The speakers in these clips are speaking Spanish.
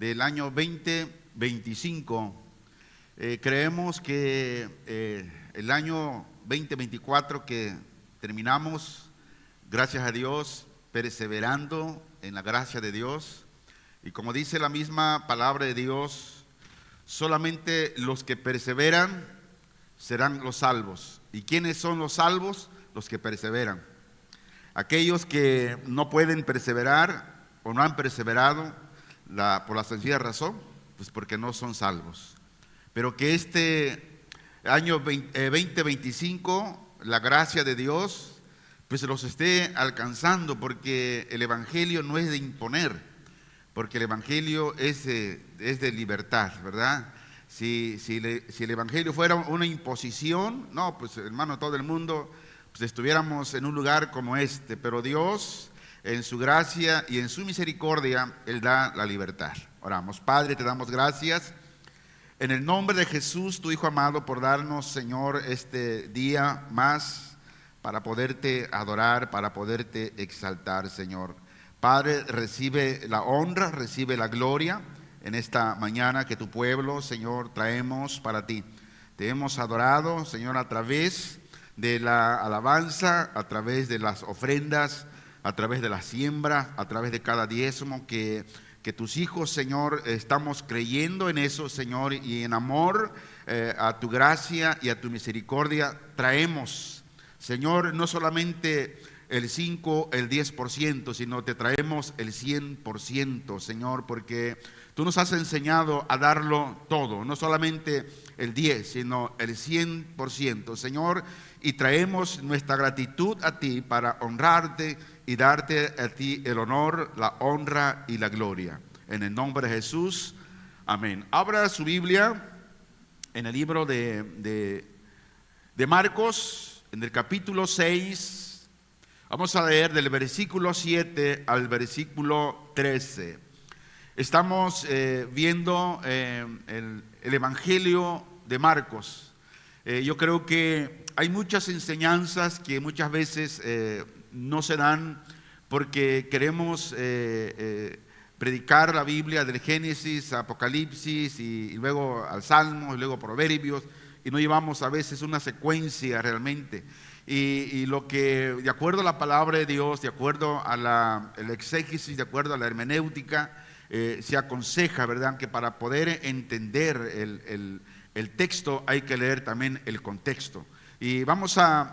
del año 2025. Creemos que el año 2024 que terminamos, gracias a Dios, perseverando en la gracia de Dios. Y como dice la misma palabra de Dios, solamente los que perseveran serán los salvos. ¿Y quiénes son los salvos? Los que perseveran. Aquellos que no pueden perseverar o no han perseverado por la sencilla razón, pues porque no son salvos. Pero que este año 2025, la gracia de Dios, pues los esté alcanzando, porque el Evangelio no es de imponer, porque el Evangelio es de libertad, ¿verdad? Si el Evangelio fuera una imposición, no, pues hermano, todo el mundo pues estuviéramos en un lugar como este, pero Dios en su gracia y en su misericordia, Él da la libertad. Oramos. Padre, te damos gracias en el nombre de Jesús, tu Hijo amado, por darnos, Señor, este día más para poderte adorar, para poderte exaltar, Señor. Padre, recibe la honra, recibe la gloria en esta mañana que tu pueblo, Señor, traemos para ti. Te hemos adorado, Señor, a través de la alabanza, a través de las ofrendas, a través de la siembra, a través de cada diezmo que tus hijos, Señor, estamos creyendo en eso, Señor, y en amor a tu gracia y a tu misericordia traemos, Señor, no solamente el 5, el 10%, sino te traemos el 100%, Señor, porque tú nos has enseñado a darlo todo, no solamente el 10, sino el 100%, Señor, y traemos nuestra gratitud a ti para honrarte y darte a ti el honor, la honra y la gloria. En el nombre de Jesús, amén. Abra su Biblia en el libro de Marcos, en el capítulo 6. Vamos a leer del versículo 7 al versículo 13. Estamos viendo el Evangelio de Marcos. Yo creo que hay muchas enseñanzas que muchas veces no se dan porque queremos predicar la Biblia del Génesis, Apocalipsis y luego al Salmo y luego Proverbios, y no llevamos a veces una secuencia realmente. Y lo que, de acuerdo a la palabra de Dios, de acuerdo a el exégesis, de acuerdo a la hermenéutica, se aconseja, ¿verdad?, que para poder entender el texto hay que leer también el contexto. Y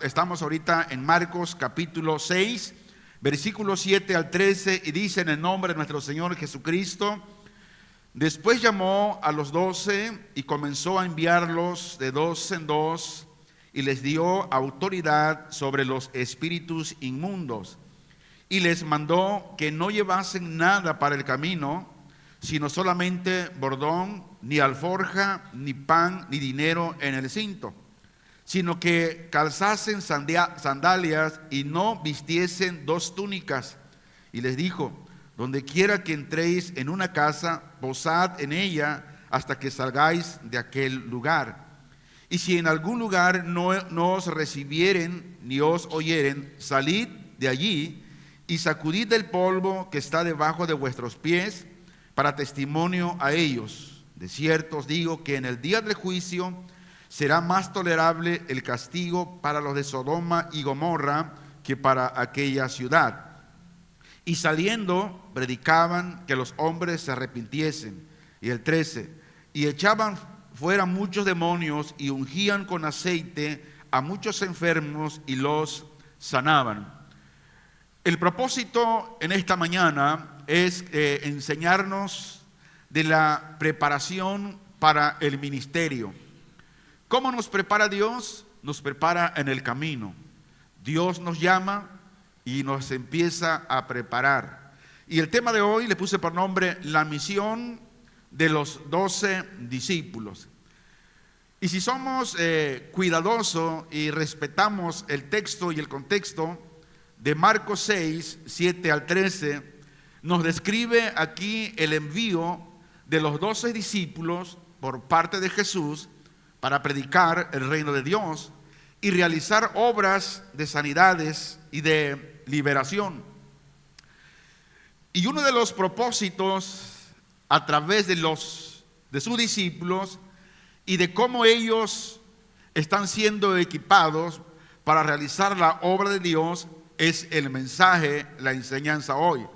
estamos ahorita en Marcos capítulo 6, versículos 7 al 13, y dice: en el nombre de nuestro Señor Jesucristo, después llamó a los 12 y comenzó a enviarlos de dos en dos, y les dio autoridad sobre los espíritus inmundos, y les mandó que no llevasen nada para el camino, sino solamente bordón, ni alforja, ni pan, ni dinero en el cinto, sino que calzasen sandalias y no vistiesen dos túnicas. Y les dijo: donde quiera que entréis en una casa, posad en ella hasta que salgáis de aquel lugar. Y si en algún lugar no os recibieren ni os oyeren, salid de allí y sacudid el polvo que está debajo de vuestros pies para testimonio a ellos. De cierto os digo que en el día del juicio será más tolerable el castigo para los de Sodoma y Gomorra que para aquella ciudad. Y saliendo, predicaban que los hombres se arrepintiesen. Y el 13, y echaban fuera muchos demonios y ungían con aceite a muchos enfermos y los sanaban. El propósito en esta mañana es enseñarnos de la preparación para el ministerio. ¿Cómo nos prepara Dios? Nos prepara en el camino. Dios nos llama y nos empieza a preparar. Y el tema de hoy le puse por nombre la misión de los 12 discípulos. Y si somos cuidadosos y respetamos el texto y el contexto de Marcos 6, 7 al 13, nos describe aquí el envío de los 12 discípulos por parte de Jesús para predicar el reino de Dios y realizar obras de sanidades y de liberación. Y uno de los propósitos a través de sus discípulos y de cómo ellos están siendo equipados para realizar la obra de Dios es el mensaje, la enseñanza hoy.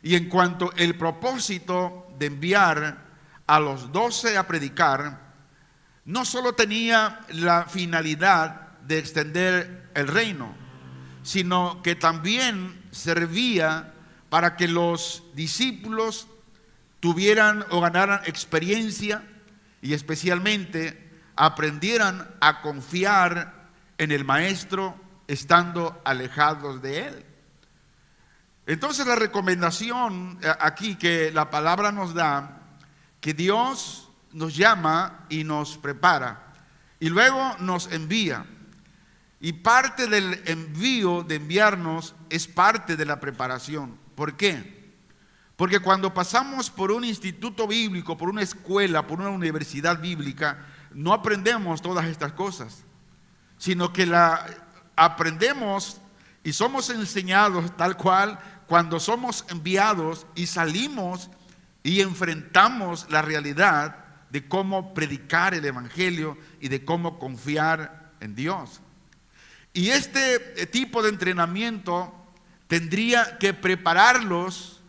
Y en cuanto al propósito de enviar a los 12 a predicar, no solo tenía la finalidad de extender el reino, sino que también servía para que los discípulos tuvieran o ganaran experiencia y especialmente aprendieran a confiar en el Maestro estando alejados de Él. Entonces la recomendación aquí que la palabra nos da, que Dios nos llama y nos prepara y luego nos envía. Y parte del envío, de enviarnos, es parte de la preparación. ¿Por qué? Porque cuando pasamos por un instituto bíblico, por una escuela, por una universidad bíblica, no aprendemos todas estas cosas, sino que la aprendemos y somos enseñados tal cual cuando somos enviados y salimos y enfrentamos la realidad de cómo predicar el evangelio y de cómo confiar en Dios. Y este tipo de entrenamiento tendría que prepararlos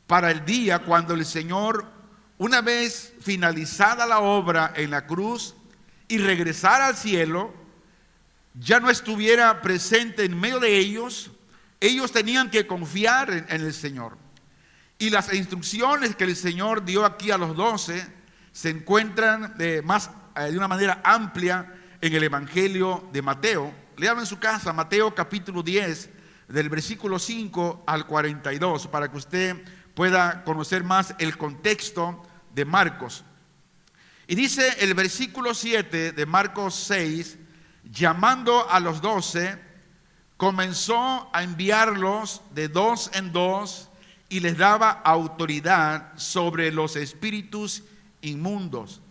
para el día cuando el Señor, una vez finalizada la obra en la cruz y regresara al cielo, ya no estuviera presente en medio de ellos. Ellos tenían que confiar en el Señor. Y las instrucciones que el Señor dio aquí a los 12 se encuentran de una manera amplia en el Evangelio de Mateo. Lean en su casa Mateo capítulo 10, del versículo 5 al 42, para que usted pueda conocer más el contexto de Marcos. Y dice el versículo 7 de Marcos 6, llamando a los 12, comenzó a enviarlos de dos en dos y les daba autoridad sobre los espíritus inmundos.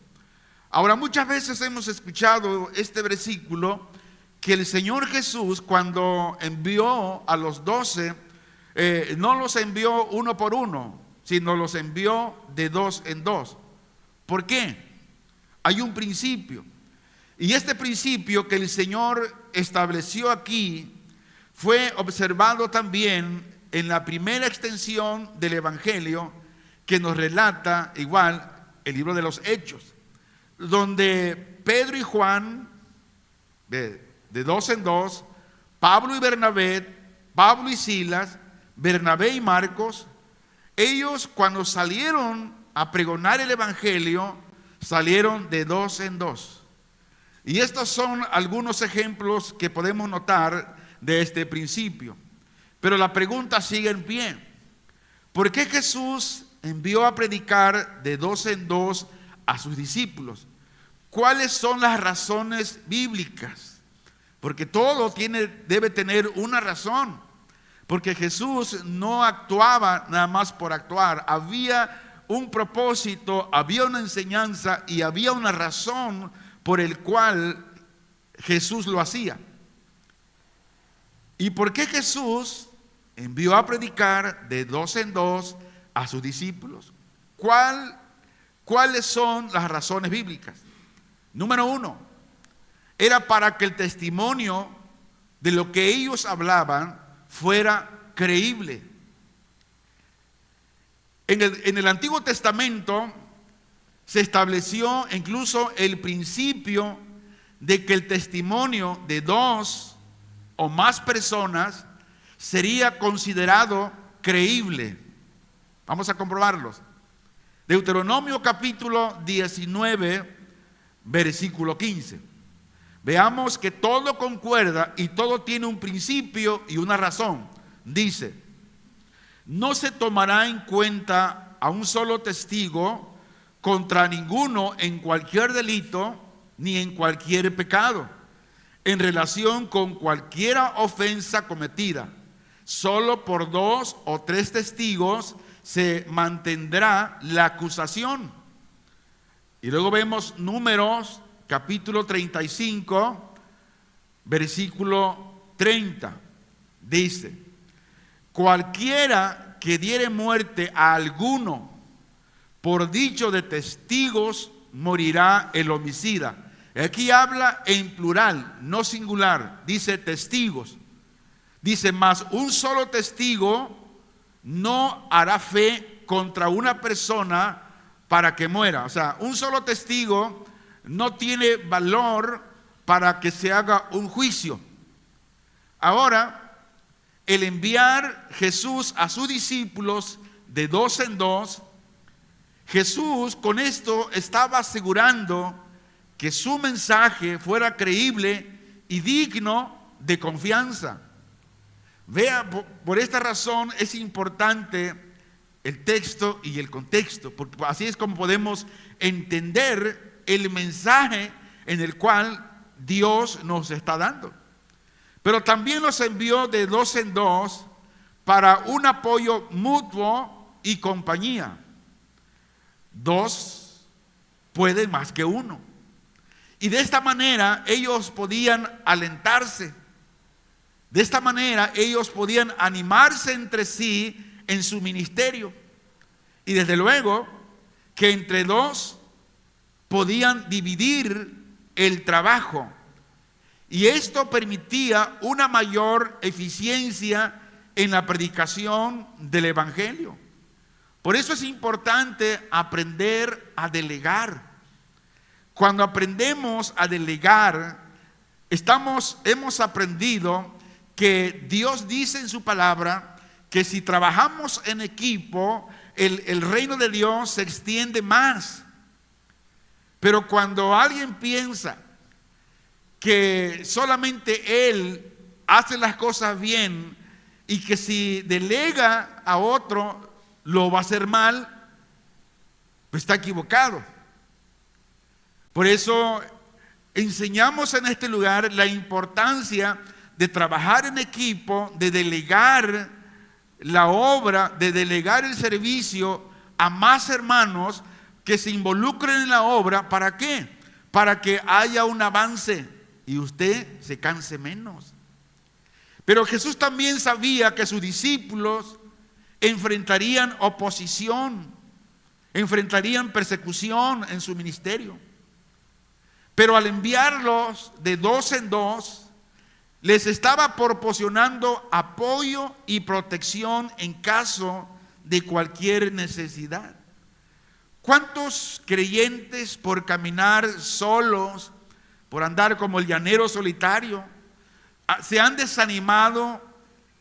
Ahora, muchas veces hemos escuchado este versículo, que el Señor Jesús, cuando envió a los 12, no los envió uno por uno, sino los envió de dos en dos. ¿Por qué? Hay un principio. Y este principio que el Señor estableció aquí fue observado también en la primera extensión del Evangelio que nos relata igual el libro de los Hechos, donde Pedro y Juan, de dos en dos, Pablo y Bernabé, Pablo y Silas, Bernabé y Marcos, ellos cuando salieron a pregonar el Evangelio, salieron de dos en dos. Y estos son algunos ejemplos que podemos notar de este principio. Pero la pregunta sigue en pie. ¿Por qué Jesús envió a predicar de dos en dos a sus discípulos? ¿Cuáles son las razones bíblicas? Porque todo debe tener una razón. Porque Jesús no actuaba nada más por actuar. Había un propósito, había una enseñanza y había una razón por el cual Jesús lo hacía. ¿Y por qué Jesús envió a predicar de dos en dos a sus discípulos? ¿Cuáles son las razones bíblicas? Número uno, era para que el testimonio de lo que ellos hablaban fuera creíble. En el Antiguo Testamento se estableció incluso el principio de que el testimonio de dos o más personas sería considerado creíble. Vamos a comprobarlos. Deuteronomio capítulo 19, versículo 15. Veamos que todo concuerda y todo tiene un principio y una razón. Dice: no se tomará en cuenta a un solo testigo contra ninguno en cualquier delito ni en cualquier pecado, en relación con cualquier ofensa cometida. Solo por dos o tres testigos se mantendrá la acusación. Y luego vemos Números capítulo 35, versículo 30. Dice: cualquiera que diere muerte a alguno por dicho de testigos morirá el homicida. Aquí habla en plural, no singular. Dice testigos. Dice, mas un solo testigo no hará fe contra una persona para que muera. O sea, un solo testigo no tiene valor para que se haga un juicio. Ahora, el enviar Jesús a sus discípulos de dos en dos, Jesús con esto estaba asegurando que su mensaje fuera creíble y digno de confianza. Vea, por esta razón es importante el texto y el contexto, porque así es como podemos entender el mensaje en el cual Dios nos está dando. Pero también nos envió de dos en dos para un apoyo mutuo y compañía. Dos pueden más que uno. Y de esta manera ellos podían alentarse. De esta manera ellos podían animarse entre sí en su ministerio. Y desde luego que entre dos podían dividir el trabajo. Y esto permitía una mayor eficiencia en la predicación del evangelio. Por eso es importante aprender a delegar. Cuando aprendemos a delegar, hemos aprendido que Dios dice en su palabra que si trabajamos en equipo, el reino de Dios se extiende más. Pero cuando alguien piensa que solamente él hace las cosas bien y que si delega a otro lo va a hacer mal, pues está equivocado. Por eso enseñamos en este lugar la importancia de trabajar en equipo, de delegar la obra, de delegar el servicio a más hermanos que se involucren en la obra. ¿Para qué? Para que haya un avance y usted se canse menos. Pero Jesús también sabía que sus discípulos enfrentarían oposición, enfrentarían persecución en su ministerio. Pero al enviarlos de dos en dos, les estaba proporcionando apoyo y protección en caso de cualquier necesidad. ¿Cuántos creyentes por caminar solos, por andar como el llanero solitario, se han desanimado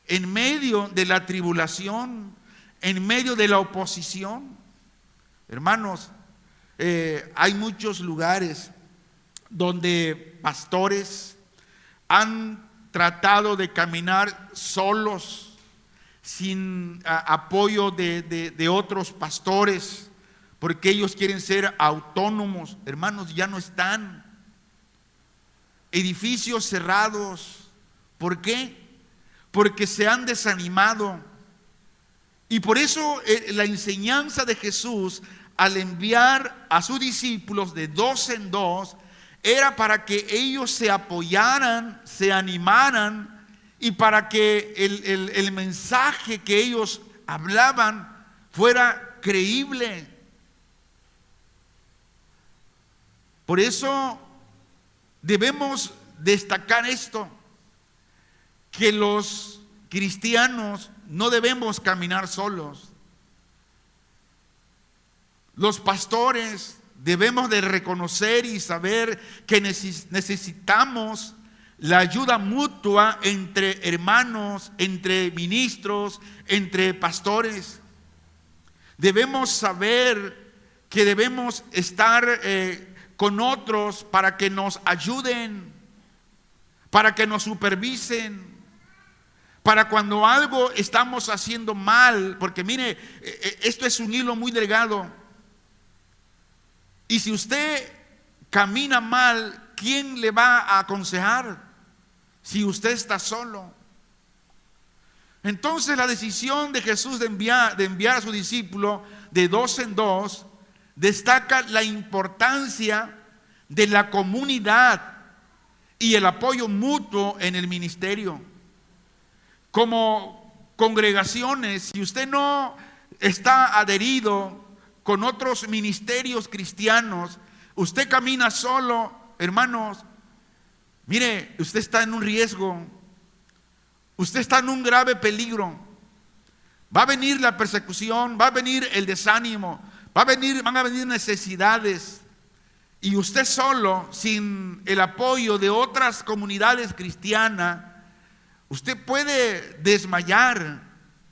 en medio de la tribulación, en medio de la oposición? Hermanos, hay muchos lugares donde pastores han tratado de caminar solos, sin apoyo de otros pastores, porque ellos quieren ser autónomos. Hermanos, ya no están. Edificios cerrados. ¿Por qué? Porque se han desanimado. Y por eso la enseñanza de Jesús al enviar a sus discípulos de dos en dos era para que ellos se apoyaran, se animaran, y para que el mensaje que ellos hablaban fuera creíble. Por eso debemos destacar esto, que los cristianos no debemos caminar solos. Los pastores debemos de reconocer y saber que necesitamos la ayuda mutua entre hermanos, entre ministros, entre pastores. Debemos saber que debemos estar con otros para que nos ayuden, para que nos supervisen, para cuando algo estamos haciendo mal, porque mire, esto es un hilo muy delgado. Y si usted camina mal, ¿quién le va a aconsejar si usted está solo? Entonces la decisión de Jesús de enviar a su discípulo de dos en dos destaca la importancia de la comunidad y el apoyo mutuo en el ministerio. Como congregaciones, si usted no está adherido con otros ministerios cristianos, usted camina solo, hermanos, mire, usted está en un riesgo, usted está en un grave peligro. Va a venir la persecución, va a venir el desánimo, van a venir necesidades. Y usted solo, sin el apoyo de otras comunidades cristianas, usted puede desmayar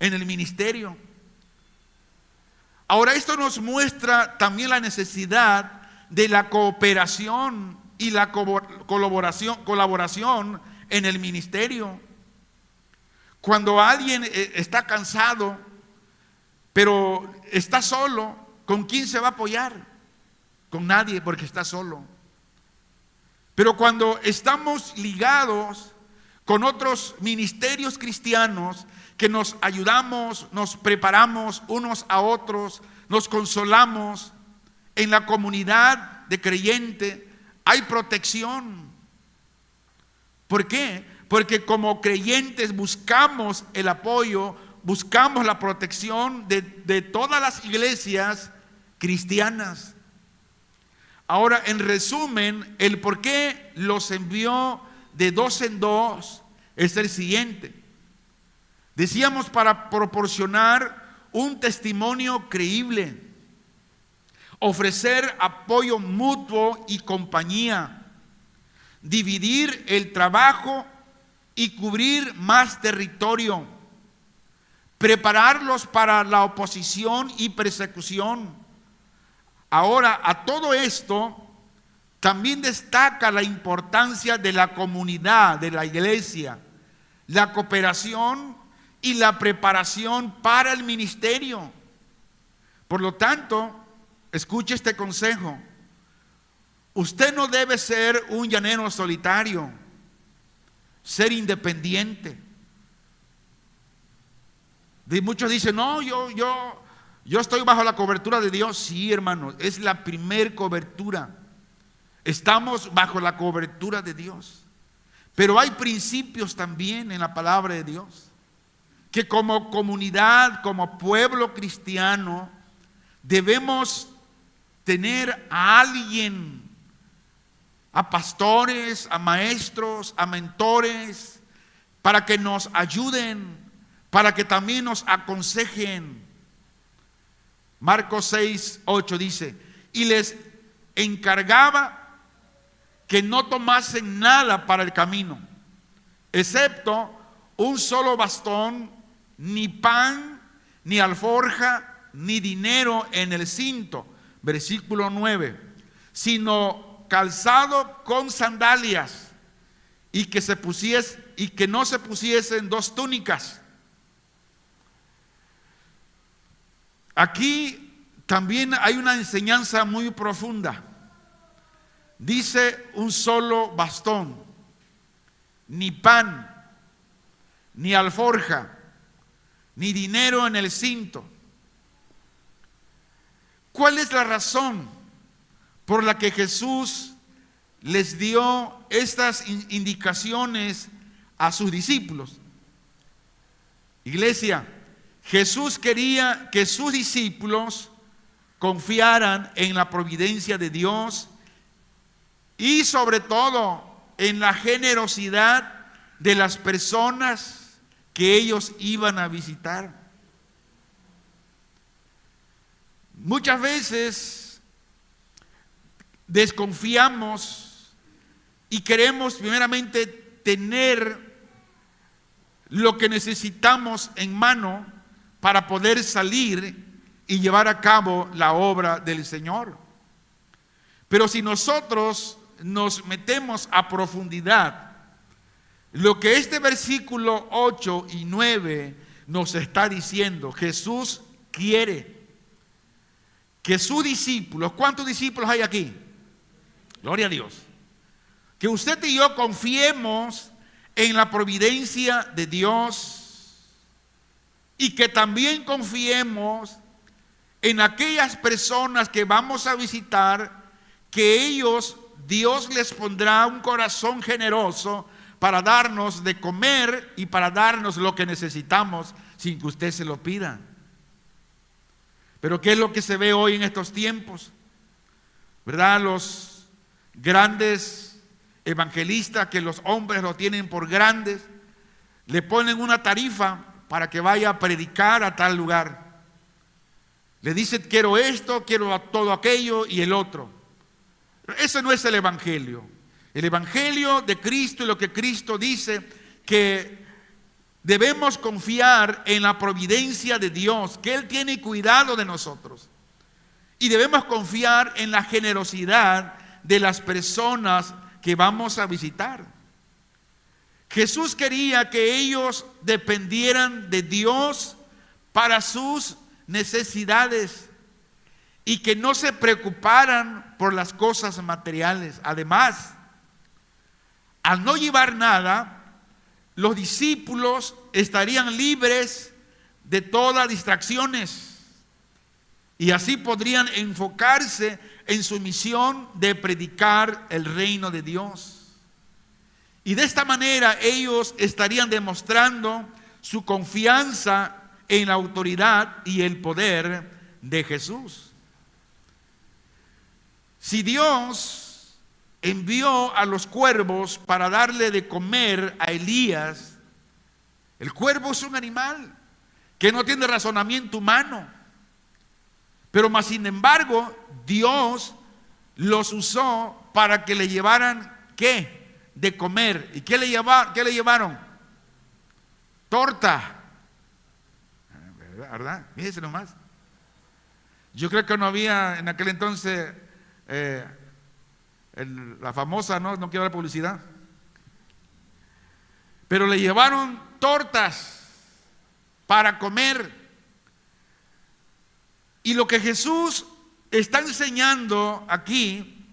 en el ministerio. Ahora, esto nos muestra también la necesidad de la cooperación y la colaboración en el ministerio. Cuando alguien está cansado, pero está solo, ¿con quién se va a apoyar? Con nadie, porque está solo. Pero cuando estamos ligados con otros ministerios cristianos, que nos ayudamos, nos preparamos unos a otros, nos consolamos, en la comunidad de creyentes hay protección. ¿Por qué? Porque como creyentes buscamos el apoyo, buscamos la protección de todas las iglesias cristianas. Ahora, en resumen, el por qué los envió de dos en dos es el siguiente. Decíamos, para proporcionar un testimonio creíble, ofrecer apoyo mutuo y compañía, dividir el trabajo y cubrir más territorio, prepararlos para la oposición y persecución. Ahora, a todo esto también destaca la importancia de la comunidad, de la iglesia, la cooperación y la preparación para el ministerio. Por lo tanto, escuche este consejo. Usted no debe ser un llanero solitario, ser independiente. Muchos dicen, no, yo estoy bajo la cobertura de Dios. Sí, hermanos, es la primer cobertura. Estamos bajo la cobertura de Dios. Pero hay principios también en la palabra de Dios, que como comunidad, como pueblo cristiano, debemos tener a alguien, a pastores, a maestros, a mentores, para que nos ayuden, para que también nos aconsejen. Marcos 6:8 dice: y les encargaba que no tomasen nada para el camino, excepto un solo bastón, ni pan, ni alforja, ni dinero en el cinto. Versículo 9: sino calzado con sandalias, y que no se pusiesen dos túnicas. Aquí también hay una enseñanza muy profunda. Dice un solo bastón, ni pan, ni alforja, ni dinero en el cinto. ¿Cuál es la razón por la que Jesús les dio estas indicaciones a sus discípulos? Iglesia, Jesús quería que sus discípulos confiaran en la providencia de Dios y sobre todo en la generosidad de las personas que ellos iban a visitar. Muchas veces desconfiamos y queremos primeramente tener lo que necesitamos en mano para poder salir y llevar a cabo la obra del Señor. Pero si nosotros nos metemos a profundidad, lo que este versículo 8 y 9 nos está diciendo, Jesús quiere que sus discípulos, ¿cuántos discípulos hay aquí? Gloria a Dios. Que usted y yo confiemos en la providencia de Dios y que también confiemos en aquellas personas que vamos a visitar, que Dios les pondrá un corazón generoso para darnos de comer y para darnos lo que necesitamos sin que usted se lo pida. Pero ¿qué es lo que se ve hoy en estos tiempos? ¿Verdad? Los grandes evangelistas, que los hombres lo tienen por grandes, le ponen una tarifa para que vaya a predicar a tal lugar. Le dicen: quiero esto, quiero todo aquello y el otro. Ese no es el evangelio. El evangelio de Cristo, y lo que Cristo dice, que debemos confiar en la providencia de Dios, que Él tiene cuidado de nosotros. Y debemos confiar en la generosidad de las personas que vamos a visitar. Jesús quería que ellos dependieran de Dios para sus necesidades y que no se preocuparan por las cosas materiales. Además, al no llevar nada, los discípulos estarían libres de todas distracciones y así podrían enfocarse en su misión de predicar el reino de Dios. Y de esta manera ellos estarían demostrando su confianza en la autoridad y el poder de Jesús. Si Dios envió a los cuervos para darle de comer a Elías, el cuervo es un animal que no tiene razonamiento humano, pero más sin embargo Dios los usó para que le llevaran ¿qué? De comer. ¿Y qué le llevaron? Torta. ¿Verdad? Fíjense nomás. Yo creo que no había en aquel entonces la famosa, no quiero dar publicidad, pero le llevaron tortas para comer. Y lo que Jesús está enseñando aquí,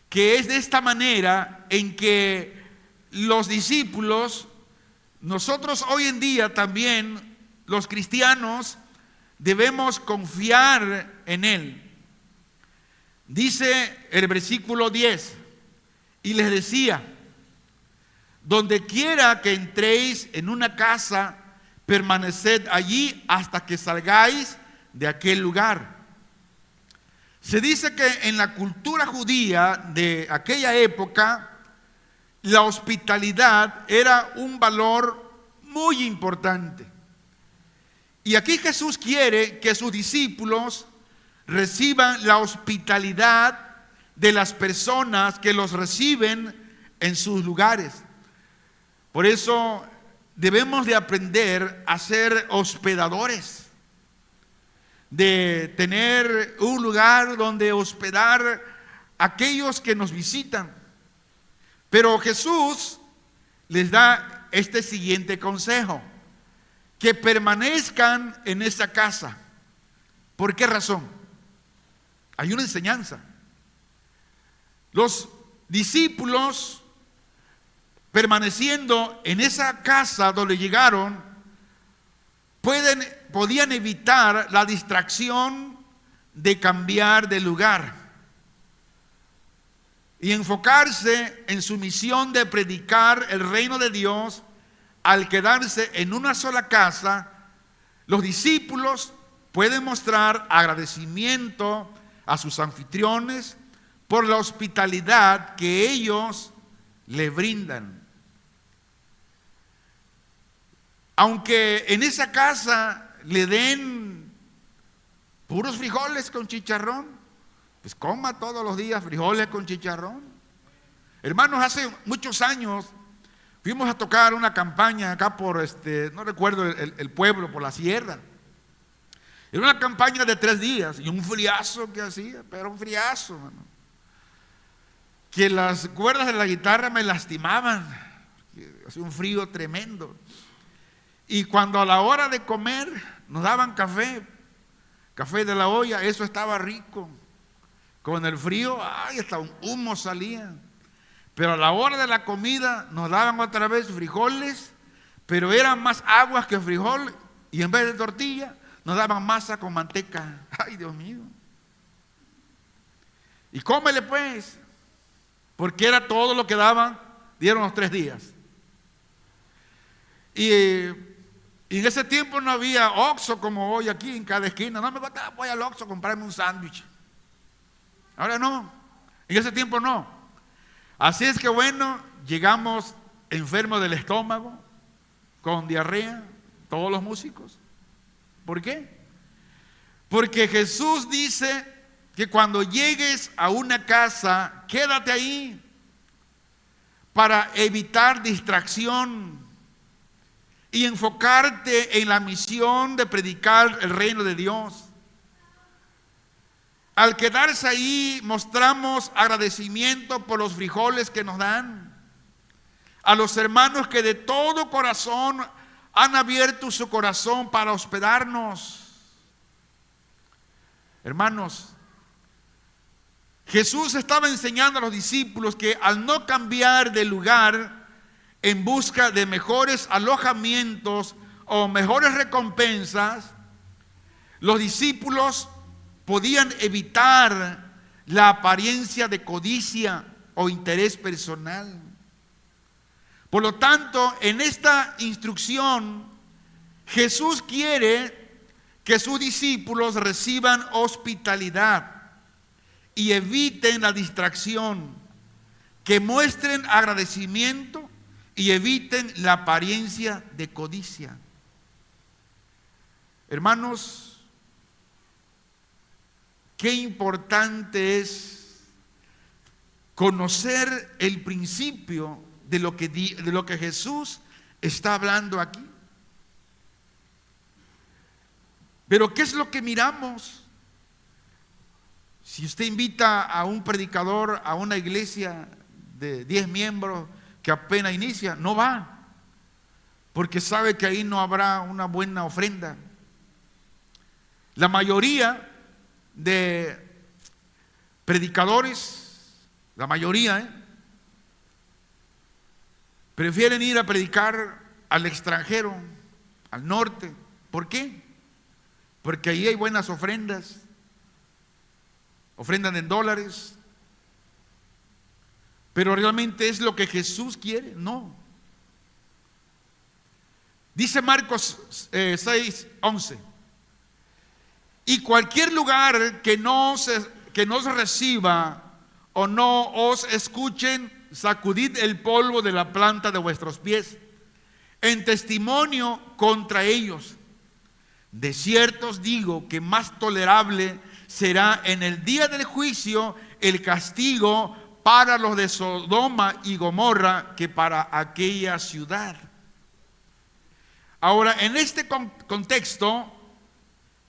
que es de esta manera en que los discípulos, nosotros hoy en día también, los cristianos, debemos confiar en Él. Dice el versículo 10: y les decía: donde quiera que entréis en una casa, permaneced allí hasta que salgáis de aquel lugar. Se dice que en la cultura judía de aquella época, la hospitalidad era un valor muy importante. Y aquí Jesús quiere que sus discípulos reciban la hospitalidad de las personas que los reciben en sus lugares. Por eso debemos de aprender a ser hospedadores, de tener un lugar donde hospedar a aquellos que nos visitan. Pero Jesús les da este siguiente consejo: que permanezcan en esa casa. ¿Por qué razón? Hay una enseñanza. Los discípulos, permaneciendo en esa casa donde llegaron, podían evitar la distracción de cambiar de lugar y enfocarse en su misión de predicar el reino de Dios. Al quedarse en una sola casa, los discípulos pueden mostrar agradecimiento a sus anfitriones por la hospitalidad que ellos le brindan. Aunque en esa casa le den puros frijoles con chicharrón, pues coma todos los días frijoles con chicharrón. Hermanos, hace muchos años fuimos a tocar una campaña acá por no recuerdo el pueblo, por la sierra. Era una campaña de 3 días y un friazo que hacía, pero un friazo, hermano, que las cuerdas de la guitarra me lastimaban, hacía un frío tremendo. Y cuando a la hora de comer nos daban café de la olla, eso estaba rico. Con el frío, hasta un humo salía. Pero a la hora de la comida nos daban otra vez frijoles, pero eran más aguas que frijol, y en vez de tortilla nos daban masa con manteca. Ay, Dios mío. Y cómele pues, porque era todo lo que daban, dieron los 3 días. Y Y en ese tiempo no había Oxxo como hoy aquí en cada esquina. No me gusta, voy al Oxxo a comprarme un sándwich. Ahora no, en ese tiempo no. Así es que bueno, llegamos enfermos del estómago, con diarrea, todos los músicos. ¿Por qué? Porque Jesús dice que cuando llegues a una casa, quédate ahí para evitar distracción y enfocarte en la misión de predicar el reino de Dios. Al quedarse ahí mostramos agradecimiento por los frijoles que nos dan, a los hermanos que de todo corazón han abierto su corazón para hospedarnos. Hermanos, Jesús estaba enseñando a los discípulos que al no cambiar de lugar en busca de mejores alojamientos o mejores recompensas, los discípulos podían evitar la apariencia de codicia o interés personal. Por lo tanto, en esta instrucción, Jesús quiere que sus discípulos reciban hospitalidad y eviten la distracción, que muestren agradecimiento y eviten la apariencia de codicia. Hermanos, qué importante es conocer el principio de lo que Jesús está hablando aquí. Pero ¿qué es lo que miramos? Si usted invita a un predicador a una iglesia de 10 miembros que apenas inicia, no va, porque sabe que ahí no habrá una buena ofrenda. La mayoría de predicadores, la mayoría, prefieren ir a predicar al extranjero, al norte. ¿Por qué? Porque ahí hay buenas ofrendas, ofrendan en dólares. Pero realmente es lo que Jesús quiere, no. Dice Marcos 6:11: y cualquier lugar que no os reciba o no os escuchen, sacudid el polvo de la planta de vuestros pies en testimonio contra ellos. De cierto os digo que más tolerable será en el día del juicio el castigo para los de Sodoma y Gomorra que para aquella ciudad. Ahora, en este contexto,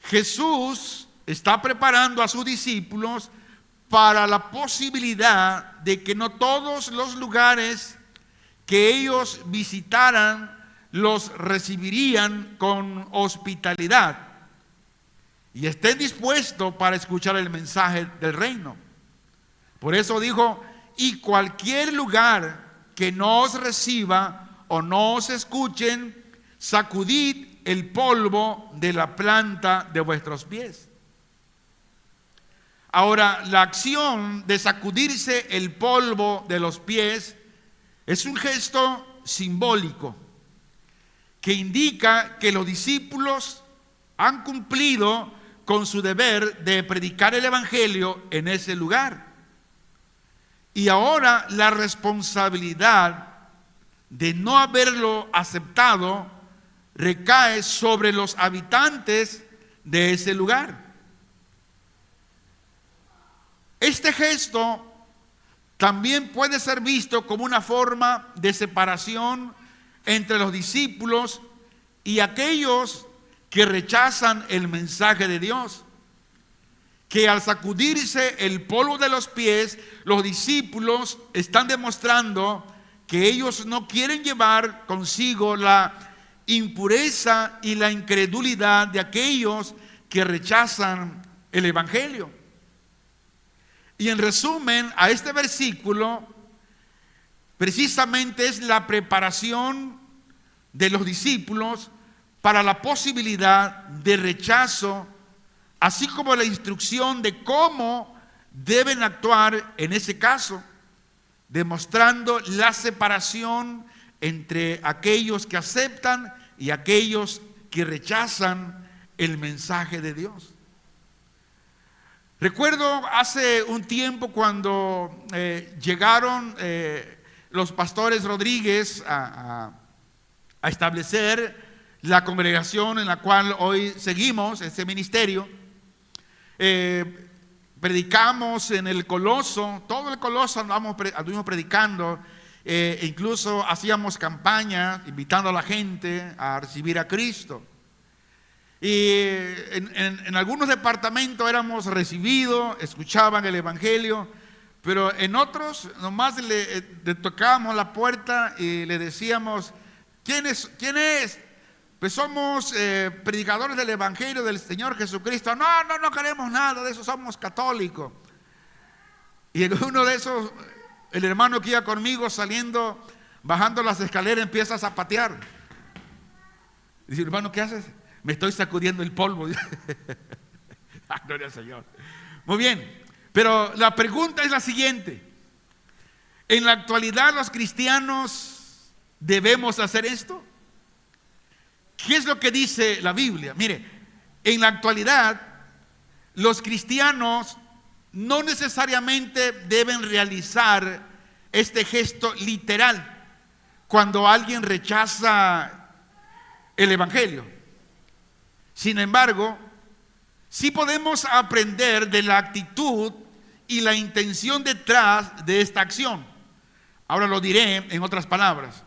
Jesús está preparando a sus discípulos para la posibilidad de que no todos los lugares que ellos visitaran los recibirían con hospitalidad y estén dispuestos para escuchar el mensaje del reino. Por eso dijo: y cualquier lugar que no os reciba o no os escuchen, sacudid el polvo de la planta de vuestros pies. Ahora, la acción de sacudirse el polvo de los pies es un gesto simbólico que indica que los discípulos han cumplido con su deber de predicar el evangelio en ese lugar. Y ahora la responsabilidad de no haberlo aceptado recae sobre los habitantes de ese lugar. Este gesto también puede ser visto como una forma de separación entre los discípulos y aquellos que rechazan el mensaje de Dios. Que al sacudirse el polvo de los pies, los discípulos están demostrando que ellos no quieren llevar consigo la impureza y la incredulidad de aquellos que rechazan el evangelio. Y en resumen, a este versículo precisamente es la preparación de los discípulos para la posibilidad de rechazo, así como la instrucción de cómo deben actuar en ese caso, demostrando la separación entre aquellos que aceptan y aquellos que rechazan el mensaje de Dios. Recuerdo hace un tiempo cuando llegaron los pastores Rodríguez a establecer la congregación en la cual hoy seguimos, este ministerio. Predicamos en el Coloso, todo el Coloso anduvimos predicando, incluso hacíamos campaña invitando a la gente a recibir a Cristo. Y en algunos departamentos éramos recibidos, escuchaban el evangelio, pero en otros nomás le tocábamos la puerta y le decíamos: ¿quién es? Pues somos predicadores del evangelio del Señor Jesucristo. No queremos nada de eso, somos católicos. Y en uno de esos, el hermano que iba conmigo saliendo, bajando las escaleras, empieza a zapatear. Dice: hermano, ¿qué haces? Me estoy sacudiendo el polvo. Gloria al Señor. Muy bien, pero la pregunta es la siguiente: ¿en la actualidad los cristianos debemos hacer esto? ¿Qué es lo que dice la Biblia? Mire, en la actualidad los cristianos no necesariamente deben realizar este gesto literal cuando alguien rechaza el evangelio. Sin embargo, sí podemos aprender de la actitud y la intención detrás de esta acción. Ahora lo diré en otras palabras.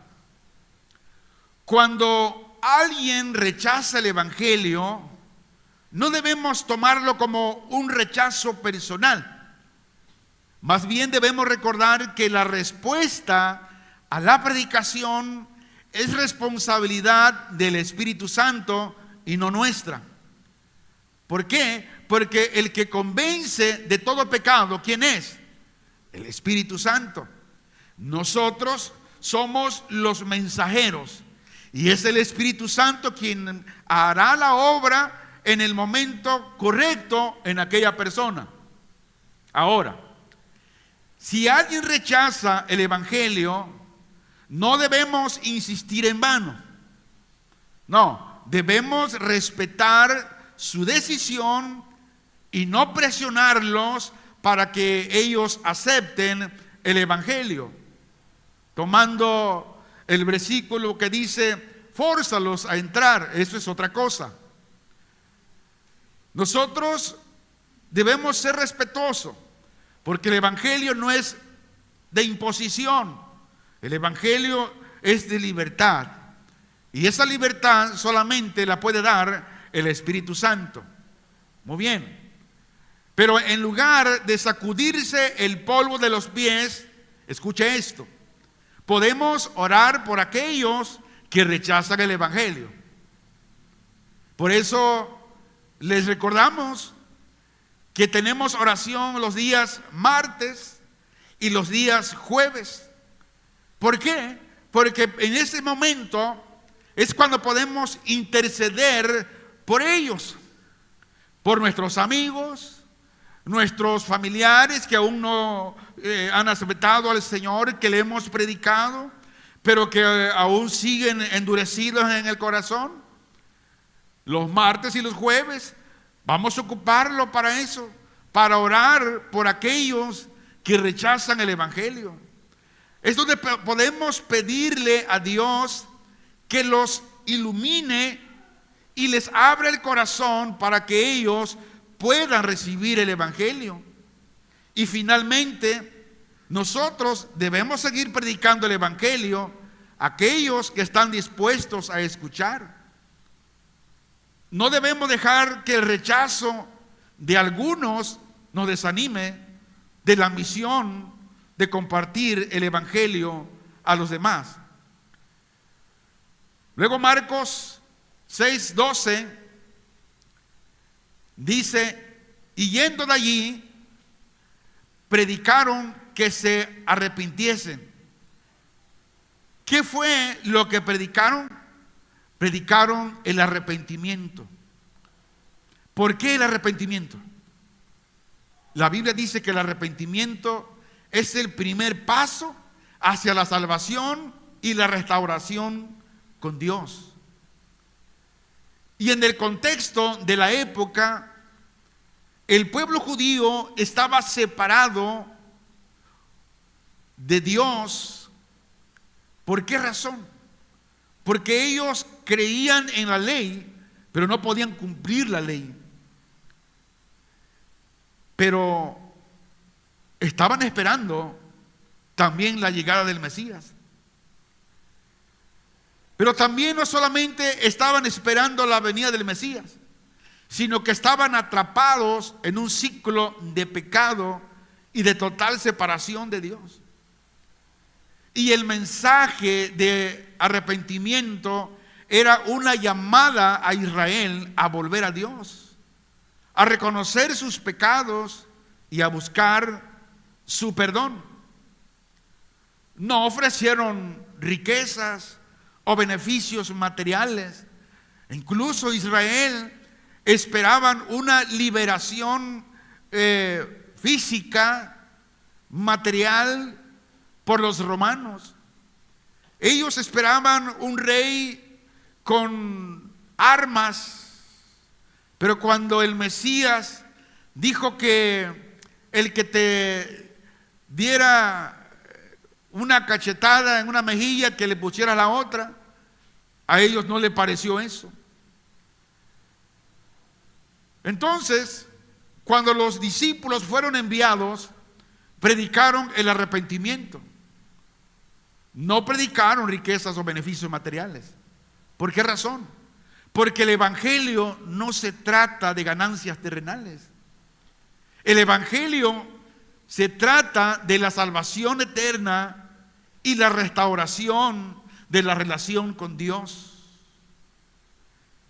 Cuando alguien rechaza el evangelio, no debemos tomarlo como un rechazo personal. Más bien debemos recordar que la respuesta a la predicación es responsabilidad del Espíritu Santo y no nuestra. ¿Por qué? Porque el que convence de todo pecado, ¿quién es? El Espíritu Santo. Nosotros somos los mensajeros y es el Espíritu Santo quien hará la obra en el momento correcto en aquella persona. Ahora, si alguien rechaza el evangelio, no debemos insistir en vano. No, debemos respetar su decisión y no presionarlos para que ellos acepten el evangelio. Tomando el versículo que dice: fórzalos a entrar, eso es otra cosa. Nosotros debemos ser respetuosos, porque el evangelio no es de imposición, el evangelio es de libertad. Y esa libertad solamente la puede dar el Espíritu Santo. Muy bien. Pero en lugar de sacudirse el polvo de los pies, escuche esto: podemos orar por aquellos que rechazan el evangelio. Por eso les recordamos que tenemos oración los días martes y los días jueves. ¿Por qué? Porque en ese momento es cuando podemos interceder por ellos, por nuestros amigos, nuestros familiares que aún no han aceptado al Señor, que le hemos predicado, pero que aún siguen endurecidos en el corazón. Los martes y los jueves vamos a ocuparlo para eso, para orar por aquellos que rechazan el evangelio. Es donde podemos pedirle a Dios que los ilumine y les abra el corazón para que ellos puedan recibir el evangelio. Y finalmente, nosotros debemos seguir predicando el evangelio a aquellos que están dispuestos a escuchar. No debemos dejar que el rechazo de algunos nos desanime de la misión de compartir el evangelio a los demás. Luego Marcos 6:12 dice: y yendo de allí, predicaron que se arrepintiesen. ¿Qué fue lo que predicaron? Predicaron el arrepentimiento. ¿Por qué el arrepentimiento? La Biblia dice que el arrepentimiento es el primer paso hacia la salvación y la restauración con Dios. Y en el contexto de la época, el pueblo judío estaba separado de Dios. ¿Por qué razón? Porque ellos creían en la ley, pero no podían cumplir la ley. Pero estaban esperando también la llegada del Mesías. Pero también no solamente estaban esperando la venida del Mesías, sino que estaban atrapados en un ciclo de pecado y de total separación de Dios. Y el mensaje de arrepentimiento era una llamada a Israel a volver a Dios, a reconocer sus pecados y a buscar su perdón. No ofrecieron riquezas o beneficios materiales. Incluso Israel esperaban una liberación física, material, por los romanos. Ellos esperaban un rey con armas, pero cuando el Mesías dijo que el que te diera una cachetada en una mejilla, que le pusiera la otra, a ellos no les pareció eso. Entonces, cuando los discípulos fueron enviados, predicaron el arrepentimiento. No predicaron riquezas o beneficios materiales. ¿Por qué razón? Porque el evangelio no se trata de ganancias terrenales. El evangelio se trata de la salvación eterna y la restauración de la relación con Dios.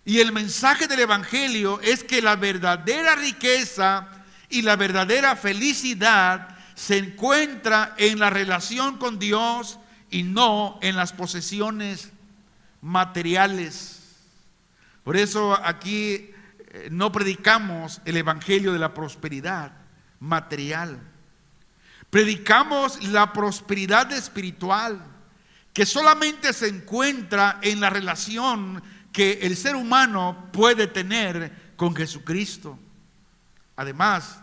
Y el mensaje del evangelio es que la verdadera riqueza y la verdadera felicidad se encuentra en la relación con Dios y no en las posesiones materiales. Por eso aquí no predicamos el evangelio de la prosperidad material. Predicamos la prosperidad espiritual, que solamente se encuentra en la relación que el ser humano puede tener con Jesucristo. Además,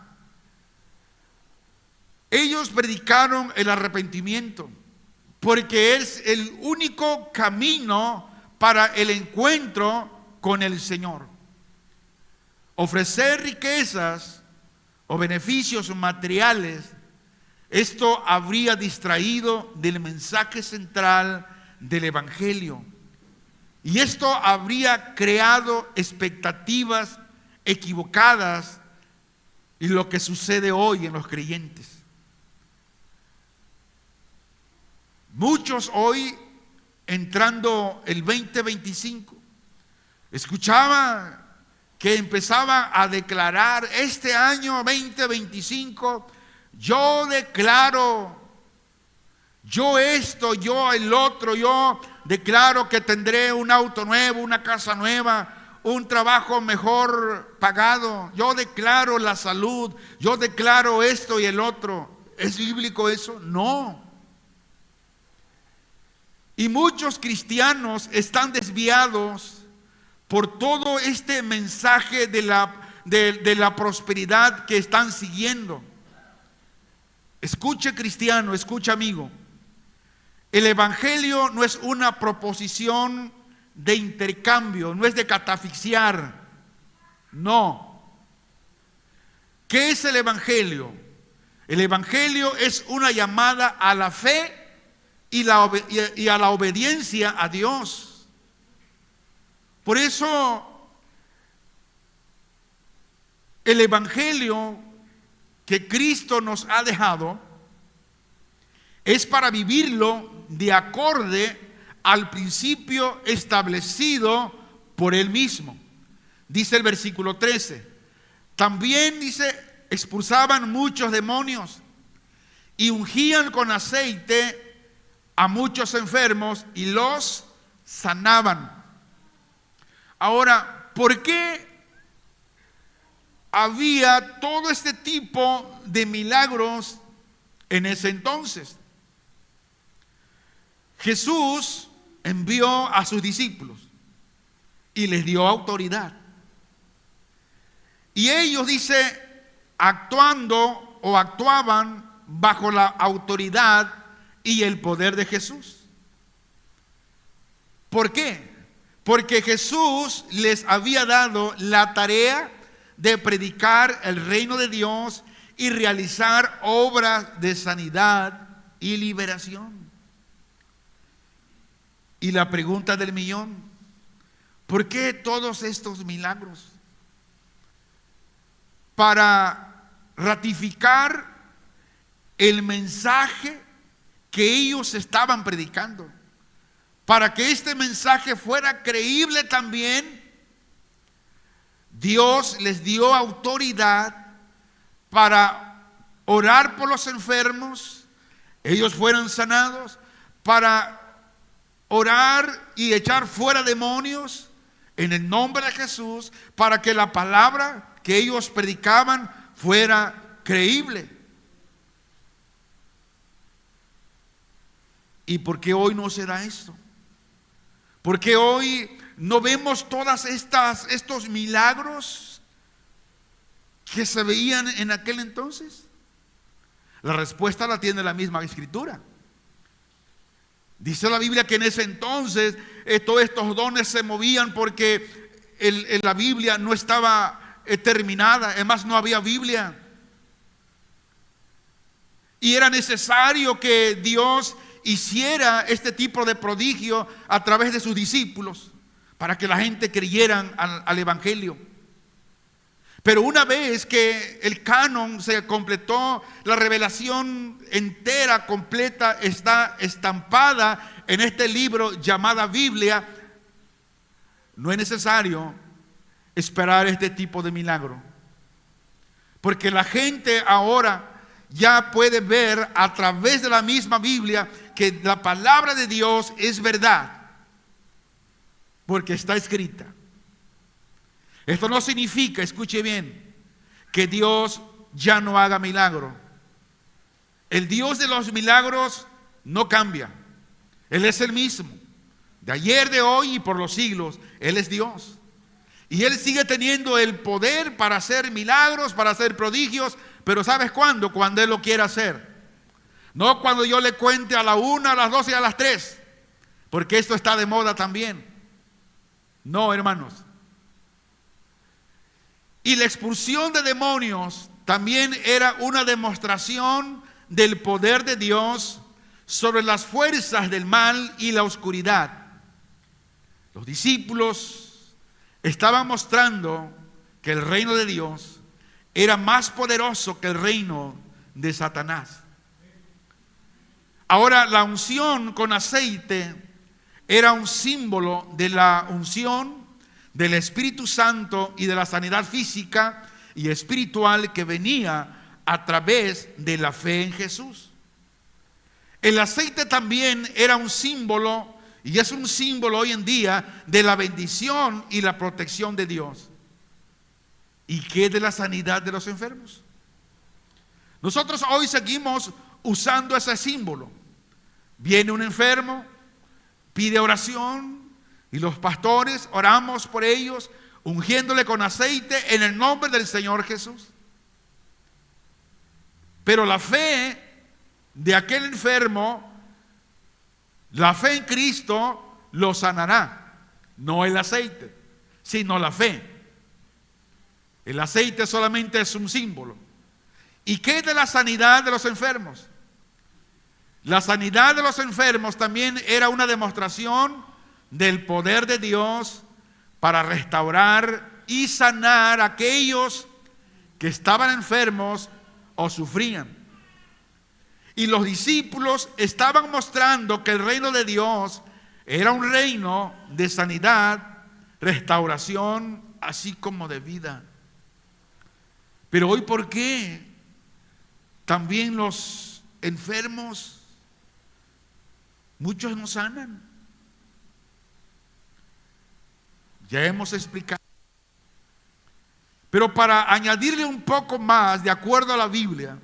ellos predicaron el arrepentimiento porque es el único camino para el encuentro con el Señor. Ofrecer riquezas o beneficios materiales, esto habría distraído del mensaje central del evangelio, y esto habría creado expectativas equivocadas, y lo que sucede hoy en los creyentes. Muchos hoy, entrando el 2025, escuchaba que empezaba a declarar: este año 2025, yo declaro, yo esto, yo el otro, yo declaro que tendré un auto nuevo, una casa nueva, un trabajo mejor pagado, yo declaro la salud, yo declaro esto y el otro. ¿Es bíblico eso? No. Y muchos cristianos están desviados por todo este mensaje de la prosperidad que están siguiendo. Escuche, cristiano, escuche, amigo. El evangelio no es una proposición de intercambio, no es de catafixiar. No. ¿Qué es el evangelio? El evangelio es una llamada a la fe y a la obediencia a Dios. Por eso el evangelio que Cristo nos ha dejado es para vivirlo de acorde al principio establecido por Él mismo. Dice el versículo 13. También dice: expulsaban muchos demonios y ungían con aceite a muchos enfermos y los sanaban. Ahora, ¿por qué había todo este tipo de milagros en ese entonces? Jesús envió a sus discípulos y les dio autoridad. Y ellos, dice, actuando o actuaban bajo la autoridad y el poder de Jesús. ¿Por qué? Porque Jesús les había dado la tarea de predicar el reino de Dios y realizar obras de sanidad y liberación. Y la pregunta del millón: ¿por qué todos estos milagros? Para ratificar el mensaje que ellos estaban predicando, para que este mensaje fuera creíble también. Dios les dio autoridad para orar por los enfermos, ellos fueron sanados, para orar y echar fuera demonios en el nombre de Jesús, para que la palabra que ellos predicaban fuera creíble. ¿Y por qué hoy no se da esto? ¿Por qué hoy no vemos todas estos milagros que se veían en aquel entonces? La respuesta la tiene la misma Escritura. Dice la Biblia que en ese entonces todos estos dones se movían porque la Biblia no estaba terminada. Además, no había Biblia. Y era necesario que Dios hiciera este tipo de prodigio a través de sus discípulos para que la gente creyera al Evangelio. Pero una vez que el canon se completó, la revelación entera, completa, está estampada en este libro llamada Biblia, no es necesario esperar este tipo de milagro, porque la gente ahora ya puede ver a través de la misma Biblia que la palabra de Dios es verdad, porque está escrita. Esto no significa, escuche bien, que Dios ya no haga milagro. El Dios de los milagros no cambia. Él es el mismo, de ayer, de hoy y por los siglos. Él es Dios. Y Él sigue teniendo el poder para hacer milagros, para hacer prodigios. Pero ¿sabes cuándo? Cuando Él lo quiera hacer. No cuando yo le cuente a la 1, a las 12 y a las 3. Porque esto está de moda también. No, hermanos. Y la expulsión de demonios también era una demostración del poder de Dios sobre las fuerzas del mal y la oscuridad. Los discípulos estaban mostrando que el reino de Dios era más poderoso que el reino de Satanás. Ahora, la unción con aceite era un símbolo de la unción del Espíritu Santo y de la sanidad física y espiritual que venía a través de la fe en Jesús. El aceite también era un símbolo, y es un símbolo hoy en día, de la bendición y la protección de Dios. ¿Y qué de la sanidad de los enfermos? Nosotros hoy seguimos usando ese símbolo. Viene un enfermo, pide oración, y los pastores oramos por ellos, ungiéndole con aceite en el nombre del Señor Jesús. Pero la fe de aquel enfermo, la fe en Cristo lo sanará. No el aceite, sino la fe. El aceite solamente es un símbolo. ¿Y qué de la sanidad de los enfermos? La sanidad de los enfermos también era una demostración del poder de Dios para restaurar y sanar a aquellos que estaban enfermos o sufrían. Y los discípulos estaban mostrando que el reino de Dios era un reino de sanidad, restauración, así como de vida. Pero hoy, ¿por qué también los enfermos, muchos no sanan? Ya hemos explicado. Pero para añadirle un poco más, de acuerdo a la Biblia,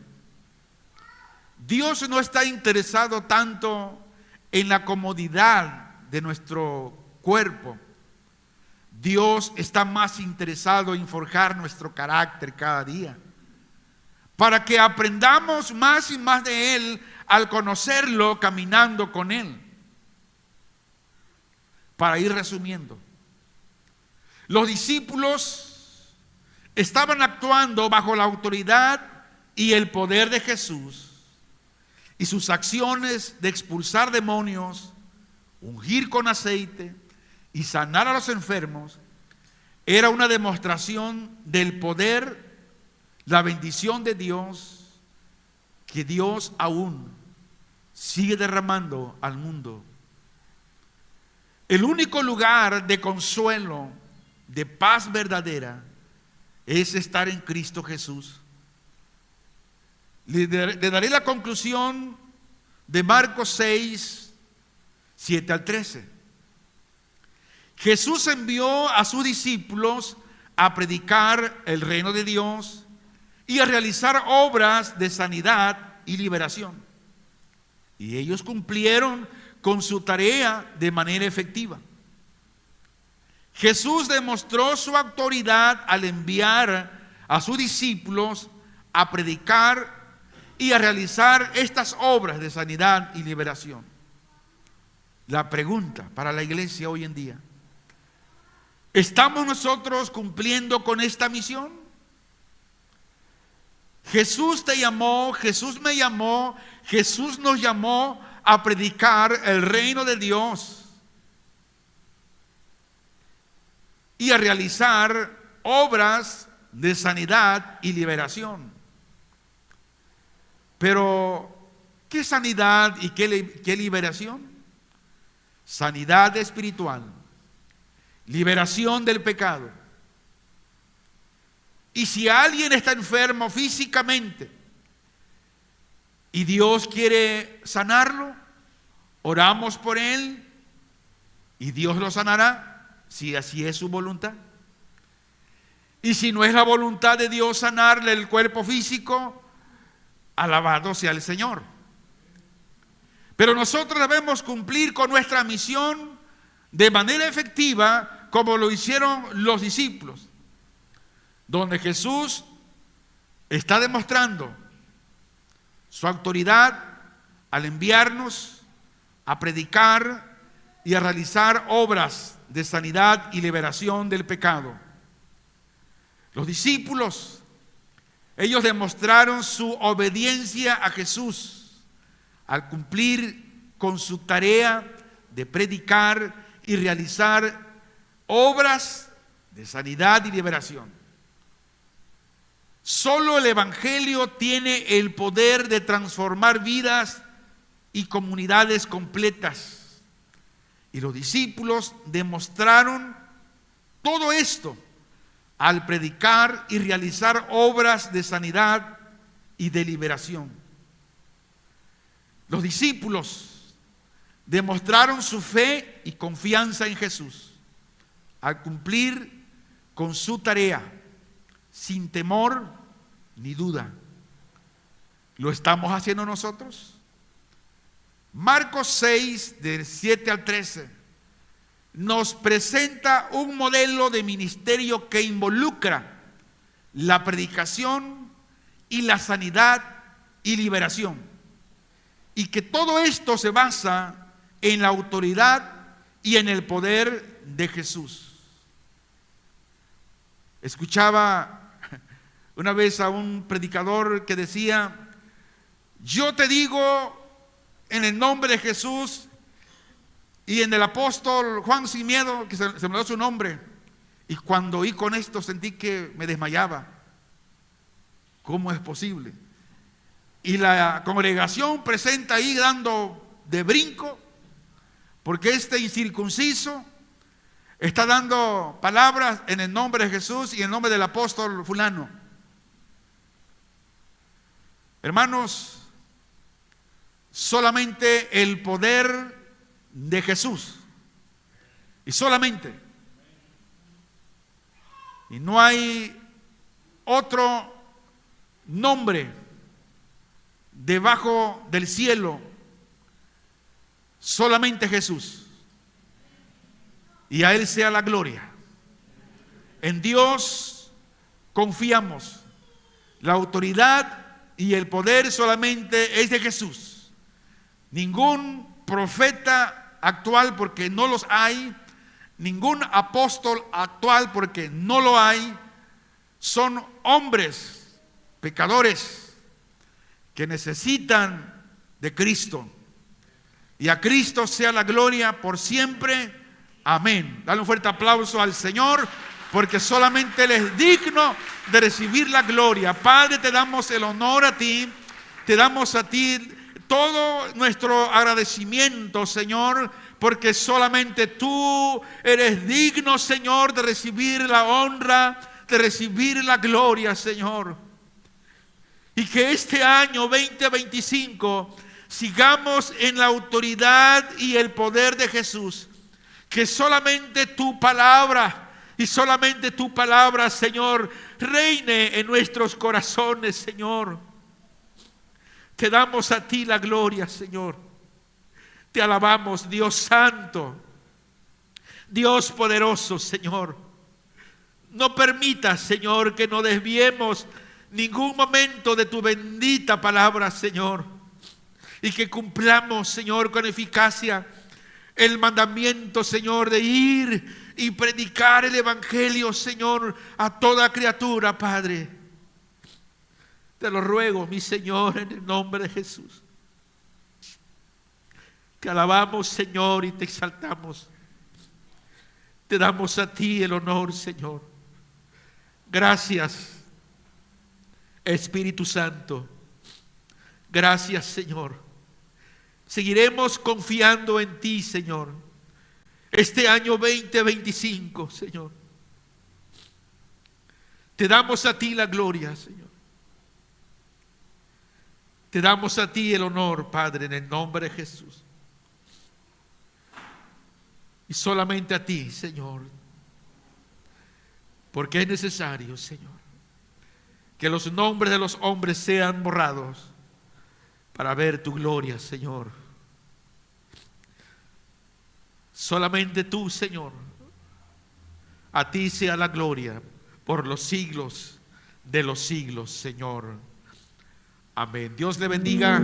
Dios no está interesado tanto en la comodidad de nuestro cuerpo. Dios está más interesado en forjar nuestro carácter cada día, para que aprendamos más y más de Él al conocerlo, caminando con Él. Para ir resumiendo, los discípulos estaban actuando bajo la autoridad y el poder de Jesús, y sus acciones de expulsar demonios, ungir con aceite y sanar a los enfermos era una demostración del poder, la bendición de Dios, que Dios aún sigue derramando al mundo. El único lugar de consuelo, de paz verdadera, es estar en Cristo Jesús. Le daré la conclusión de Marcos 6, 7 al 13. Jesús envió a sus discípulos a predicar el reino de Dios y a realizar obras de sanidad y liberación. Y ellos cumplieron con su tarea de manera efectiva. Jesús demostró su autoridad al enviar a sus discípulos a predicar y a realizar estas obras de sanidad y liberación. La pregunta para la iglesia hoy en día: ¿estamos nosotros cumpliendo con esta misión? Jesús te llamó, Jesús me llamó, Jesús nos llamó a predicar el reino de Dios y a realizar obras de sanidad y liberación. Pero, ¿qué sanidad y qué liberación? Sanidad espiritual, liberación del pecado. Y si alguien está enfermo físicamente y Dios quiere sanarlo, oramos por él y Dios lo sanará, si así es su voluntad. Y si no es la voluntad de Dios sanarle el cuerpo físico, alabado sea el Señor. Pero nosotros debemos cumplir con nuestra misión de manera efectiva, como lo hicieron los discípulos, donde Jesús está demostrando su autoridad al enviarnos a predicar y a realizar obras de sanidad y liberación del pecado. Los discípulos, ellos demostraron su obediencia a Jesús al cumplir con su tarea de predicar y realizar obras de sanidad y liberación. Solo el Evangelio tiene el poder de transformar vidas y comunidades completas. Y los discípulos demostraron todo esto al predicar y realizar obras de sanidad y de liberación. Los discípulos demostraron su fe y confianza en Jesús al cumplir con su tarea sin temor ni duda. ¿Lo estamos haciendo nosotros? Marcos 6, del 7 al 13, nos presenta un modelo de ministerio que involucra la predicación y la sanidad y liberación, y que todo esto se basa en la autoridad y en el poder de Jesús. Escuchaba una vez a un predicador que decía: yo te digo en el nombre de Jesús y en el apóstol Juan sin miedo, que se me dio su nombre, y cuando oí con esto sentí que me desmayaba. ¿Cómo es posible? Y la congregación presenta ahí dando de brinco, porque este incircunciso está dando palabras en el nombre de Jesús y en el nombre del apóstol fulano. Hermanos, solamente el poder de Jesús, y solamente, y no hay otro nombre debajo del cielo, solamente Jesús, y a Él sea la gloria En Dios confiamos. La autoridad y el poder solamente es de Jesús. Ningún profeta actual, porque no los hay, ningún apóstol actual, porque no lo hay, son hombres pecadores que necesitan de Cristo. Y a Cristo sea la gloria por siempre. Amén. Dale un fuerte aplauso al Señor, porque solamente Él es digno de recibir la gloria. Padre, te damos el honor a ti, te damos a ti todo nuestro agradecimiento, Señor, porque solamente tú eres digno, Señor, de recibir la honra, de recibir la gloria, Señor. Y que este año 2025 sigamos en la autoridad y el poder de Jesús. Que solamente tu palabra y solamente tu palabra, Señor, reine en nuestros corazones, Señor. Te damos a ti la gloria, Señor. Te alabamos, Dios santo, Dios poderoso, Señor. No permitas, Señor, que nos desviemos ningún momento de tu bendita palabra, Señor. Y que cumplamos, Señor, con eficacia el mandamiento, Señor, de ir y predicar el evangelio, Señor, a toda criatura, Padre. Te lo ruego, mi Señor, en el nombre de Jesús. Te alabamos, Señor, y te exaltamos. Te damos a ti el honor, Señor. Gracias, Espíritu Santo. Gracias, Señor. Seguiremos confiando en ti, Señor, este año 2025, Señor. Te damos a ti la gloria, Señor. Te damos a ti el honor, Padre, en el nombre de Jesús. Y solamente a ti, Señor, porque es necesario, Señor, que los nombres de los hombres sean borrados para ver tu gloria, Señor. Solamente tú, Señor, a ti sea la gloria por los siglos de los siglos, Señor. Amén. Dios le bendiga.